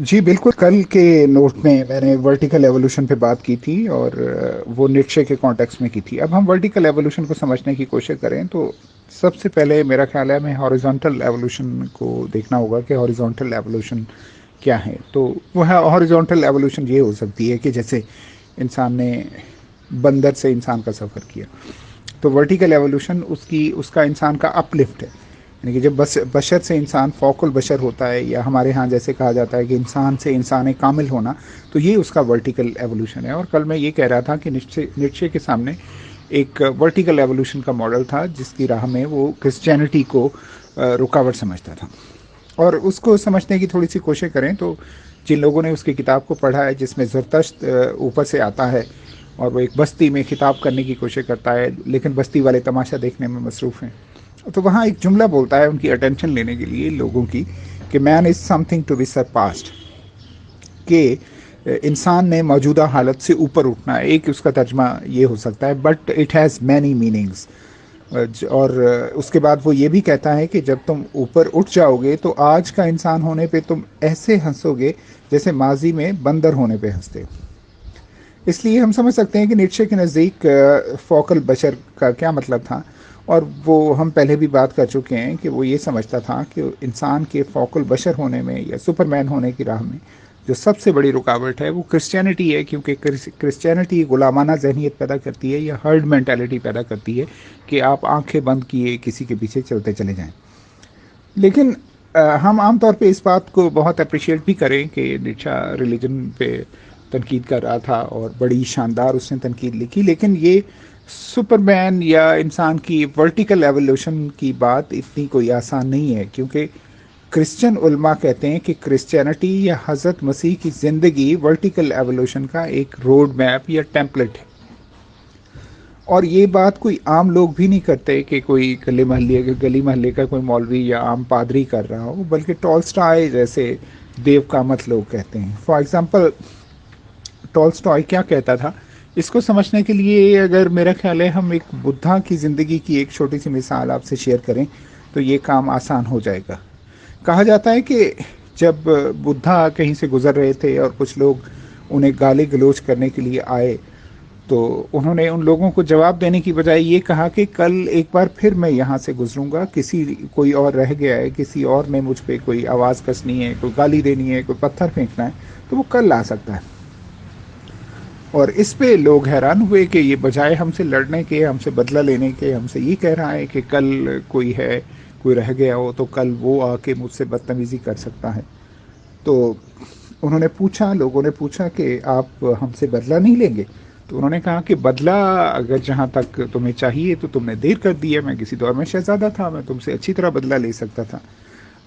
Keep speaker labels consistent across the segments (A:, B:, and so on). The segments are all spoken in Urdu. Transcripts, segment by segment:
A: جی بالکل، کل کے نوٹ میں میں نے ورٹیکل ایوولوشن پہ بات کی تھی، اور وہ نیٹشے کے کانٹیکس میں کی تھی. اب ہم ورٹیکل ایوولوشن کو سمجھنے کی کوشش کریں تو سب سے پہلے میرا خیال ہے ہمیں ہاریزونٹل ایوولوشن کو دیکھنا ہوگا کہ ہاریزونٹل ایوولوشن کیا ہے. تو وہ ہاریزونٹل ایوولوشن یہ ہو سکتی ہے کہ جیسے انسان نے بندر سے انسان کا سفر کیا، تو ورٹیکل ایوولوشن اس کا انسان کا اپ لفٹ ہے. یعنی کہ جب بشر سے انسان فوق البشر ہوتا ہے، یا ہمارے ہاں جیسے کہا جاتا ہے کہ انسان سے انسان کامل ہونا، تو یہ اس کا ورٹیکل ایوولوشن ہے. اور کل میں یہ کہہ رہا تھا کہ نیٹشے کے سامنے ایک ورٹیکل ایوولوشن کا ماڈل تھا جس کی راہ میں وہ کرسچینٹی کو رکاوٹ سمجھتا تھا. اور اس کو سمجھنے کی تھوڑی سی کوشش کریں تو جن لوگوں نے اس کی کتاب کو پڑھا ہے، جس میں زرتشت اوپر سے آتا ہے اور وہ ایک بستی میں خطاب کرنے کی کوشش کرتا ہے، لیکن بستی والے تماشا دیکھنے میں مصروف ہیں، تو وہاں ایک جملہ بولتا ہے ان کی اٹینشن لینے کے لیے لوگوں کی، کہ مین از سم تھنگ ٹو بی سرپاسڈ، کہ انسان نے موجودہ حالت سے اوپر اٹھنا ہے. ایک اس کا ترجمہ یہ ہو سکتا ہے، but it has many meanings. اور اس کے بعد وہ یہ بھی کہتا ہے کہ جب تم اوپر اٹھ جاؤ گے تو آج کا انسان ہونے پہ تم ایسے ہنسو گے جیسے ماضی میں بندر ہونے پہ ہنستے. اس لیے ہم سمجھ سکتے ہیں کہ نیٹشے کے نزدیک فوق البشر کا کیا مطلب تھا. اور وہ ہم پہلے بھی بات کر چکے ہیں کہ وہ یہ سمجھتا تھا کہ انسان کے فوق البشر ہونے میں یا سپر مین ہونے کی راہ میں جو سب سے بڑی رکاوٹ ہے وہ کرسچینٹی ہے، کیونکہ کرسچینٹی غلامانہ ذہنیت پیدا کرتی ہے یا ہرڈ مینٹیلٹی پیدا کرتی ہے کہ آپ آنکھیں بند کیے کسی کے پیچھے چلتے چلے جائیں. لیکن ہم عام طور پہ اس بات کو بہت اپریشیٹ بھی کریں کہ نیٹشا ریلیجن پہ تنقید کر رہا تھا اور بڑی شاندار اس نے تنقید لکھی، لیکن یہ سپر مین یا انسان کی ورٹیکل ایوولوشن کی بات اتنی کوئی آسان نہیں ہے، کیونکہ کرسچن علماء کہتے ہیں کہ کرسچینٹی یا حضرت مسیح کی زندگی ورٹیکل ایوولوشن کا ایک روڈ میپ یا ٹیمپلٹ ہے. اور یہ بات کوئی عام لوگ بھی نہیں کرتے کہ کوئی گلی محلے کا کوئی مولوی یا عام پادری کر رہا ہو، بلکہ ٹالسٹائے جیسے دیو کامت لوگ کہتے ہیں. فار ایگزامپل ٹالسٹائے کیا کہتا تھا، اس کو سمجھنے کے لیے اگر میرا خیال ہے ہم ایک بدھا کی زندگی کی ایک چھوٹی سی مثال آپ سے شیئر کریں تو یہ کام آسان ہو جائے گا. کہا جاتا ہے کہ جب بدھا کہیں سے گزر رہے تھے اور کچھ لوگ انہیں گالی گلوچ کرنے کے لیے آئے، تو انہوں نے ان لوگوں کو جواب دینے کی بجائے یہ کہا کہ کل ایک بار پھر میں یہاں سے گزروں گا، کوئی اور رہ گیا ہے، کسی اور نے مجھ پہ کوئی آواز کسنی ہے، کوئی گالی دینی ہے، کوئی پتھر پھینکنا ہے، تو وہ کل آ سکتا ہے. اور اس پہ لوگ حیران ہوئے کہ یہ بجائے ہم سے لڑنے کے، ہم سے بدلہ لینے کے، ہم سے یہ کہہ رہا ہے کہ کل کوئی ہے، کوئی رہ گیا ہو تو کل وہ آ کے مجھ سے بدتمیزی کر سکتا ہے. تو انہوں نے پوچھا، لوگوں نے پوچھا کہ آپ ہم سے بدلہ نہیں لیں گے؟ تو انہوں نے کہا کہ بدلہ اگر جہاں تک تمہیں چاہیے تو تم نے دیر کر دی ہے، میں کسی دور میں شہزادہ تھا، میں تم سے اچھی طرح بدلہ لے سکتا تھا.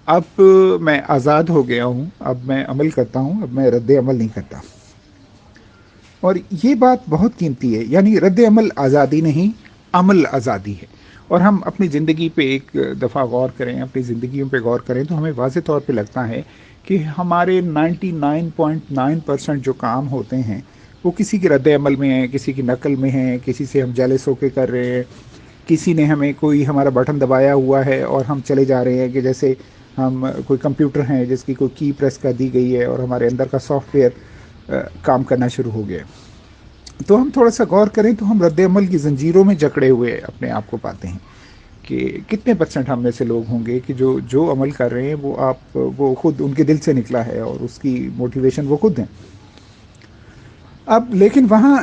A: اب میں آزاد ہو گیا ہوں، اب میں عمل کرتا ہوں، اب میں رد عمل نہیں کرتا. اور یہ بات بہت قیمتی ہے، یعنی رد عمل آزادی نہیں، عمل آزادی ہے. اور ہم اپنی زندگی پہ ایک دفعہ غور کریں، اپنی زندگیوں پہ غور کریں تو ہمیں واضح طور پہ لگتا ہے کہ ہمارے 99.9% جو کام ہوتے ہیں وہ کسی کے رد عمل میں ہیں، کسی کی نقل میں ہیں، کسی سے ہم جیلس ہو کے کر رہے ہیں، کسی نے کوئی ہمارا بٹن دبایا ہوا ہے اور ہم چلے جا رہے ہیں، کہ جیسے ہم کوئی کمپیوٹر ہیں جس کی کوئی کی پریس کر دی گئی ہے اور ہمارے اندر کا سافٹ ویئر کام کرنا شروع ہو گیا. تو ہم تھوڑا سا غور کریں تو ہم رد عمل کی زنجیروں میں جکڑے ہوئے اپنے آپ کو پاتے ہیں. کہ کتنے پرسنٹ ہم میں سے لوگ ہوں گے کہ جو عمل کر رہے ہیں وہ خود ان کے دل سے نکلا ہے اور اس کی موٹیویشن وہ خود ہیں. اب لیکن وہاں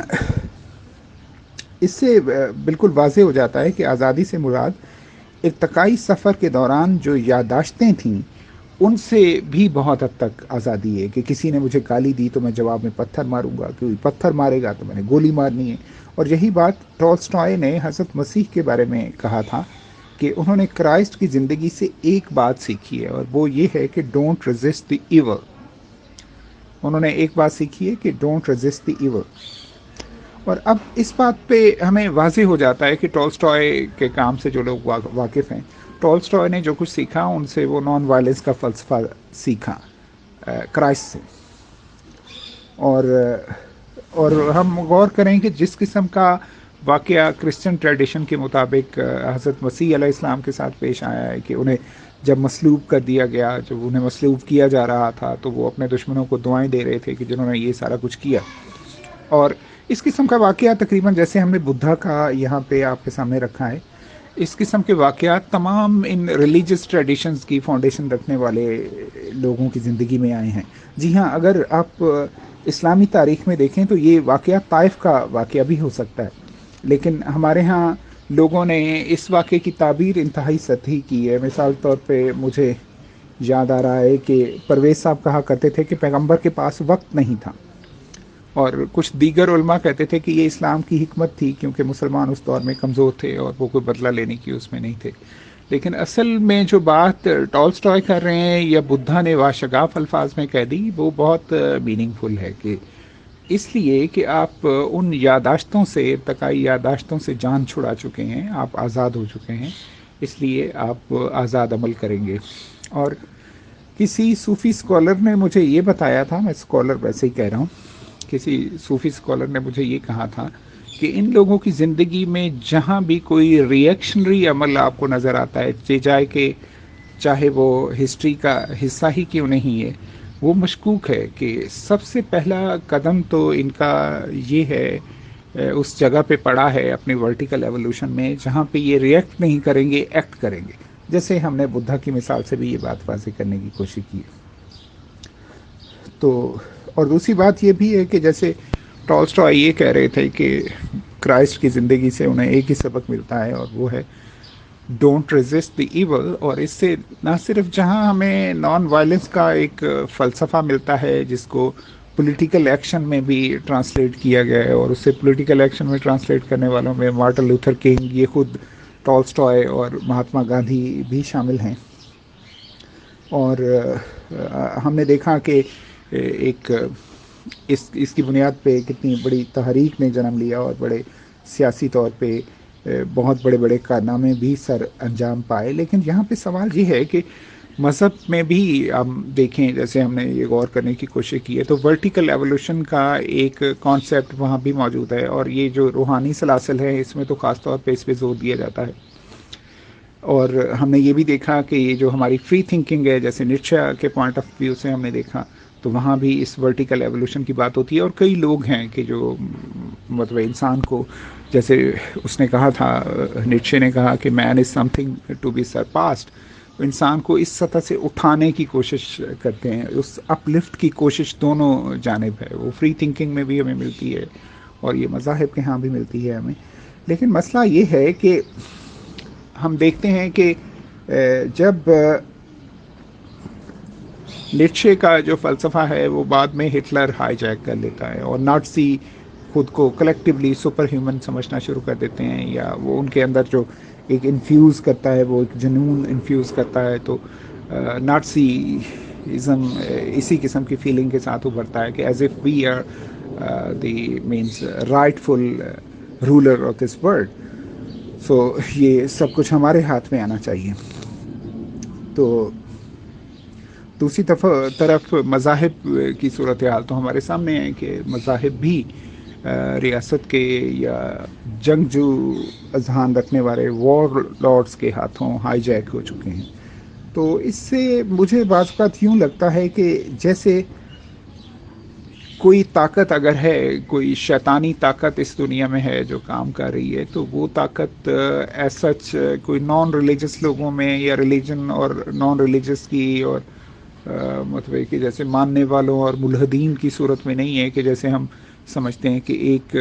A: اس سے بالکل واضح ہو جاتا ہے کہ آزادی سے مراد ارتقائی سفر کے دوران جو یادداشتیں تھیں ان سے بھی بہت حد تک آزادی ہے. کہ کسی نے مجھے گالی دی تو میں جواب میں پتھر ماروں گا، کوئی پتھر مارے گا تو میں نے گولی مارنی ہے. اور یہی بات ٹالسٹائے نے حضرت مسیح کے بارے میں کہا تھا کہ انہوں نے کرائسٹ کی زندگی سے ایک بات سیکھی ہے، اور وہ یہ ہے کہ ڈونٹ ریزسٹ دی ایول. انہوں نے ایک بات سیکھی ہے کہ ڈونٹ ریزسٹ دی ایول. اور اب اس بات پہ ہمیں واضح ہو جاتا ہے کہ ٹالسٹائے کے کام سے جو لوگ واقف ہیں، ٹالسٹائے نے جو کچھ سیکھا ان سے وہ نان وائلنس کا فلسفہ سیکھا کرائسٹ سے. اور ہم غور کریں کہ جس قسم کا واقعہ کرسچن ٹریڈیشن کے مطابق حضرت مسیح علیہ السلام کے ساتھ پیش آیا ہے کہ انہیں جب مسلوب کر دیا گیا، جب انہیں مسلوب کیا جا رہا تھا، تو وہ اپنے دشمنوں کو دعائیں دے رہے تھے کہ جنہوں نے یہ سارا کچھ کیا. اور اس قسم کا واقعہ تقریباً جیسے ہم نے بدھا کا یہاں پہ آپ کے سامنے رکھا ہے، اس قسم کے واقعات تمام ان ریلیجس ٹریڈیشنز کی فاؤنڈیشن رکھنے والے لوگوں کی زندگی میں آئے ہیں. جی ہاں، اگر آپ اسلامی تاریخ میں دیکھیں تو یہ واقعہ طائف کا واقعہ بھی ہو سکتا ہے، لیکن ہمارے ہاں لوگوں نے اس واقعے کی تعبیر انتہائی سطحی کی ہے. مثال طور پہ مجھے یاد آ رہا ہے کہ پرویز صاحب کہا کرتے تھے کہ پیغمبر کے پاس وقت نہیں تھا، اور کچھ دیگر علماء کہتے تھے کہ یہ اسلام کی حکمت تھی کیونکہ مسلمان اس دور میں کمزور تھے اور وہ کوئی بدلہ لینے کی اس میں نہیں تھے. لیکن اصل میں جو بات ٹالسٹائے کر رہے ہیں یا بدھا نے واشگاف الفاظ میں کہہ دی، وہ بہت میننگ فل ہے، کہ اس لیے کہ آپ ان یاداشتوں سے، ارتقائی یاداشتوں سے جان چھڑا چکے ہیں، آپ آزاد ہو چکے ہیں، اس لیے آپ آزاد عمل کریں گے. اور کسی صوفی اسکالر نے مجھے یہ بتایا تھا، میں اسکالر ویسے ہی کہہ رہا ہوں، کسی صوفی اسکالر نے مجھے یہ کہا تھا کہ ان لوگوں کی زندگی میں جہاں بھی کوئی ریئیکشنری عمل آپ کو نظر آتا ہے، چاہے وہ ہسٹری کا حصہ ہی کیوں نہیں ہے، وہ مشکوک ہے کہ سب سے پہلا قدم تو ان کا یہ ہے، اس جگہ پہ پڑا ہے اپنی ورٹیکل ایوولوشن میں جہاں پہ یہ ریئیکٹ نہیں کریں گے، ایکٹ کریں گے. جیسے ہم نے بدھا کی مثال سے بھی یہ بات واضح کرنے کی کوشش کی. تو اور دوسری بات یہ بھی ہے کہ جیسے ٹالسٹائے یہ کہہ رہے تھے کہ کرائسٹ کی زندگی سے انہیں ایک ہی سبق ملتا ہے، اور وہ ہے ڈونٹ ریزسٹ دی ایول. اور اس سے نہ صرف جہاں ہمیں نان وائلنس کا ایک فلسفہ ملتا ہے جس کو پولیٹیکل ایکشن میں بھی ٹرانسلیٹ کیا گیا ہے، اور اس سے پولیٹیکل ایکشن میں ٹرانسلیٹ کرنے والوں میں مارٹن لوتھر کنگ، یہ خود ٹالسٹائے اور مہاتما گاندھی بھی شامل ہیں. اور ہم نے دیکھا کہ ایک اس کی بنیاد پہ کتنی بڑی تحریک نے جنم لیا، اور بڑے سیاسی طور پہ بہت بڑے بڑے کارنامے بھی سر انجام پائے. لیکن یہاں پہ سوال یہ ہے کہ مذہب میں بھی ہم دیکھیں، جیسے ہم نے یہ غور کرنے کی کوشش کی ہے، تو ورٹیکل ایوولوشن کا ایک کانسیپٹ وہاں بھی موجود ہے، اور یہ جو روحانی سلاسل ہے اس میں تو خاص طور پہ اس پہ زور دیا جاتا ہے. اور ہم نے یہ بھی دیکھا کہ یہ جو ہماری فری تھنکنگ ہے، جیسے نیٹشے کے پوائنٹ آف ویو سے ہم نے دیکھا، تو وہاں بھی اس ورٹیکل ایوولوشن کی بات ہوتی ہے. اور کئی لوگ ہیں کہ جو مطلب انسان کو، جیسے اس نے کہا تھا، نیٹشے نے کہا کہ مین از سم تھنگ ٹو بی سرپاسڈ، انسان کو اس سطح سے اٹھانے کی کوشش کرتے ہیں، اس اپ لفٹ کی کوشش دونوں جانب ہے. وہ فری تھنکنگ میں بھی ہمیں ملتی ہے اور یہ مذاہب کے ہاں بھی ملتی ہے ہمیں. لیکن مسئلہ یہ ہے کہ ہم دیکھتے ہیں کہ جب نیٹشے کا جو فلسفہ ہے وہ بعد میں ہٹلر ہائی جیک کر لیتا ہے، اور نازی خود کو کلیکٹیولی سپر ہیومن سمجھنا شروع کر دیتے ہیں، یا وہ ان کے اندر جو ایک انفیوز کرتا ہے، وہ ایک جنون انفیوز کرتا ہے. تو نازی ازم اسی قسم کی فیلنگ کے ساتھ ابھرتا ہے کہ as if we are the men's rightful ruler of this world, so یہ سب کچھ ہمارے ہاتھ میں آنا چاہیے. تو دوسری طرف مذاہب کی صورتحال تو ہمارے سامنے ہے کہ مذاہب بھی ریاست کے یا جنگجو اذہان رکھنے والے وار لارڈز کے ہاتھوں ہائی جیک ہو چکے ہیں. تو اس سے مجھے بعض اوقات یوں لگتا ہے کہ جیسے کوئی طاقت اگر ہے، کوئی شیطانی طاقت اس دنیا میں ہے جو کام کر رہی ہے، تو وہ طاقت ایز سچ کوئی نان ریلیجس لوگوں میں یا ریلیجن اور نان ریلیجس کی اور مطلب کہ جیسے ماننے والوں اور ملحدین کی صورت میں نہیں ہے کہ جیسے ہم سمجھتے ہیں کہ ایک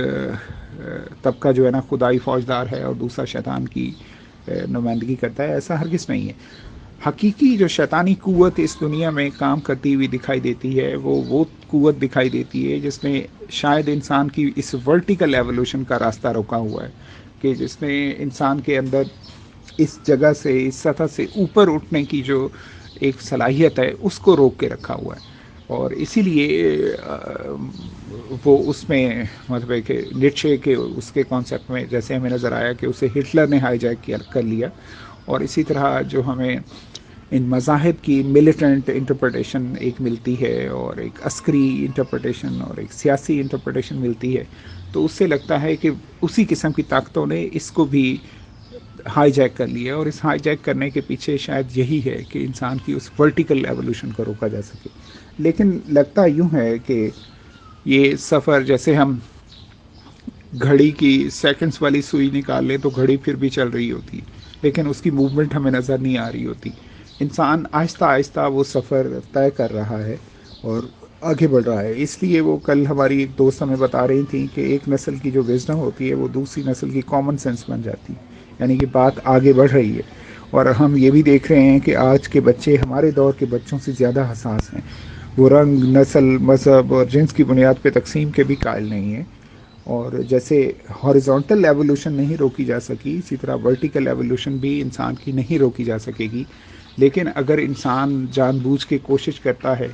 A: طبقہ جو ہے نا خدائی فوجدار ہے اور دوسرا شیطان کی نمائندگی کرتا ہے. ایسا ہرگز نہیں ہے. حقیقی جو شیطانی قوت اس دنیا میں کام کرتی ہوئی دکھائی دیتی ہے، وہ قوت دکھائی دیتی ہے جس نے شاید انسان کی اس ورٹیکل ایوولوشن کا راستہ روکا ہوا ہے، کہ جس نے انسان کے اندر اس جگہ سے، اس سطح سے اوپر اٹھنے کی جو ایک صلاحیت ہے اس کو روک کے رکھا ہوا ہے. اور اسی لیے وہ اس میں مطلب ہے کہ نیٹشے کے اس کے کانسیپٹ میں جیسے ہمیں نظر آیا کہ اسے ہٹلر نے ہائی جیک کر لیا، اور اسی طرح جو ہمیں ان مذاہب کی ملیٹنٹ انٹرپریٹیشن ایک ملتی ہے، اور ایک عسکری انٹرپریٹیشن اور ایک سیاسی انٹرپریٹیشن ملتی ہے، تو اس سے لگتا ہے کہ اسی قسم کی طاقتوں نے اس کو بھی ہائی جیک کر لیا، اور اس ہائی جیک کرنے کے پیچھے شاید یہی ہے کہ انسان کی اس ورٹیکل ایوولوشن کو روکا جا سکے. لیکن لگتا یوں ہے کہ یہ سفر، جیسے ہم گھڑی کی سیکنڈز والی سوئی نکال لیں تو گھڑی پھر بھی چل رہی ہوتی، لیکن اس کی موومنٹ ہمیں نظر نہیں آ رہی ہوتی. انسان آہستہ آہستہ وہ سفر طے کر رہا ہے اور آگے بڑھ رہا ہے. اس لیے وہ کل ہماری ایک دوست ہمیں بتا رہی تھیں کہ ایک نسل کی جو وزڈم ہوتی ہے وہ دوسری نسل کی کامن سینس بن جاتی ہے، یعنی کہ بات آگے بڑھ رہی ہے. اور ہم یہ بھی دیکھ رہے ہیں کہ آج کے بچے ہمارے دور کے بچوں سے زیادہ حساس ہیں. وہ رنگ، نسل، مذہب اور جنس کی بنیاد پہ تقسیم کے بھی قائل نہیں ہیں. اور جیسے ہاریزونٹل ایوولوشن نہیں روکی جا سکی، اسی طرح ورٹیکل ایوولوشن بھی انسان کی نہیں روکی جا سکے گی. لیکن اگر انسان جان بوجھ کے کوشش کرتا ہے،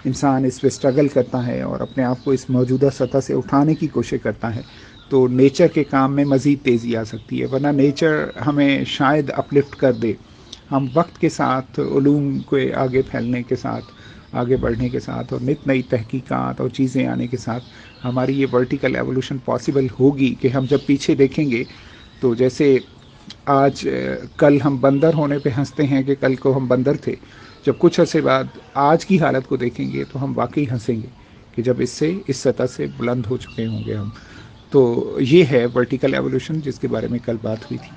A: انسان اس پہ اسٹرگل کرتا ہے اور اپنے آپ کو اس موجودہ سطح سے اٹھانے کی کوشش کرتا ہے، تو نیچر کے کام میں مزید تیزی آ سکتی ہے. ورنہ نیچر ہمیں شاید اپلفٹ کر دے. ہم وقت کے ساتھ، علوم کے آگے پھیلنے کے ساتھ، آگے بڑھنے کے ساتھ، اور نت نئی تحقیقات اور چیزیں آنے کے ساتھ ہماری یہ ورٹیکل ایوولوشن پاسبل ہوگی کہ ہم جب پیچھے دیکھیں گے تو جیسے آج کل ہم بندر ہونے پہ ہنستے ہیں کہ کل کو ہم بندر تھے، جب کچھ عرصے بعد آج کی حالت کو دیکھیں گے تو ہم واقعی ہنسیں گے کہ جب اس سطح سے بلند ہو چکے ہوں گے ہم. تو یہ ہے ورٹیکل ایوولوشن جس کے بارے میں کل بات ہوئی تھی.